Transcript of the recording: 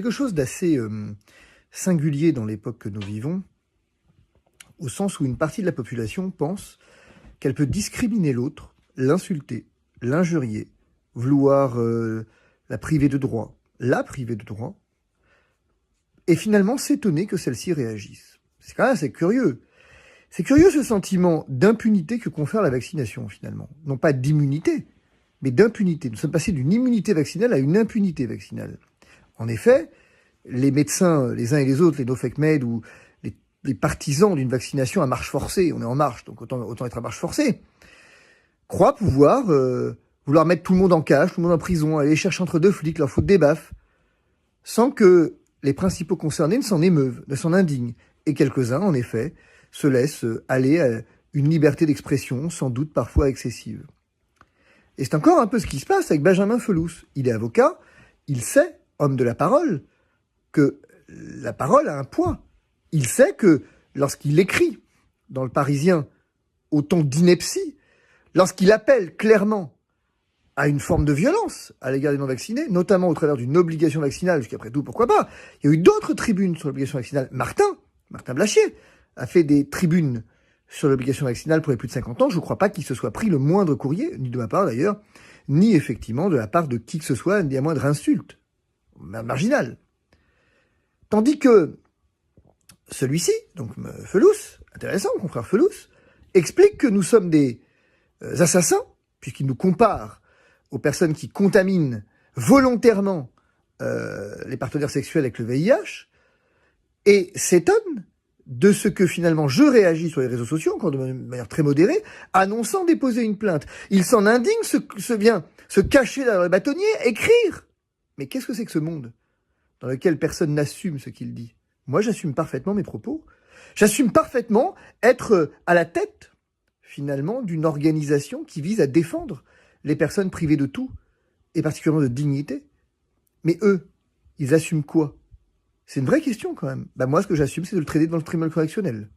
Quelque chose d'assez singulier dans l'époque que nous vivons, au sens où une partie de la population pense qu'elle peut discriminer l'autre, l'insulter, l'injurier, vouloir la priver de droit, et finalement s'étonner que celle-ci réagisse. C'est quand même assez curieux. C'est curieux ce sentiment d'impunité que confère la vaccination finalement. Non pas d'immunité, mais d'impunité. Nous sommes passés d'une immunité vaccinale à une impunité vaccinale. En effet, les médecins, les uns et les autres, les no-fake-med ou les partisans d'une vaccination à marche forcée, on est en marche, donc autant être à marche forcée, croient pouvoir vouloir mettre tout le monde en cage, tout le monde en prison, aller chercher entre deux flics, leur foutre des baffes, sans que les principaux concernés ne s'en émeuvent, ne s'en indignent. Et quelques-uns, en effet, se laissent aller à une liberté d'expression, sans doute parfois excessive. Et c'est encore un peu ce qui se passe avec Benjamin Felous. Il est avocat, il sait, homme de la parole, que la parole a un poids. Il sait que lorsqu'il écrit dans le Parisien au ton d'ineptie, lorsqu'il appelle clairement à une forme de violence à l'égard des non-vaccinés, notamment au travers d'une obligation vaccinale, jusqu'après tout, pourquoi pas. Il y a eu d'autres tribunes sur l'obligation vaccinale. Martin Blachier a fait des tribunes sur l'obligation vaccinale pour les plus de 50 ans. Je ne crois pas qu'il se soit pris le moindre courrier, ni de ma part d'ailleurs, ni effectivement de la part de qui que ce soit, ni à moindre insulte marginale. Tandis que celui-ci, donc Felous, intéressant, confrère Felous, explique que nous sommes des assassins, puisqu'il nous compare aux personnes qui contaminent volontairement les partenaires sexuels avec le VIH, et s'étonne de ce que finalement je réagis sur les réseaux sociaux, encore de manière très modérée, annonçant déposer une plainte. Il s'en indigne, vient se cacher derrière le bâtonnier, écrire. Mais qu'est-ce que c'est que ce monde dans lequel personne n'assume ce qu'il dit? Moi, j'assume parfaitement mes propos. J'assume parfaitement être à la tête, finalement, d'une organisation qui vise à défendre les personnes privées de tout, et particulièrement de dignité. Mais eux, ils assument quoi? C'est une vraie question, quand même. Moi, ce que j'assume, c'est de le traiter devant le tribunal correctionnel.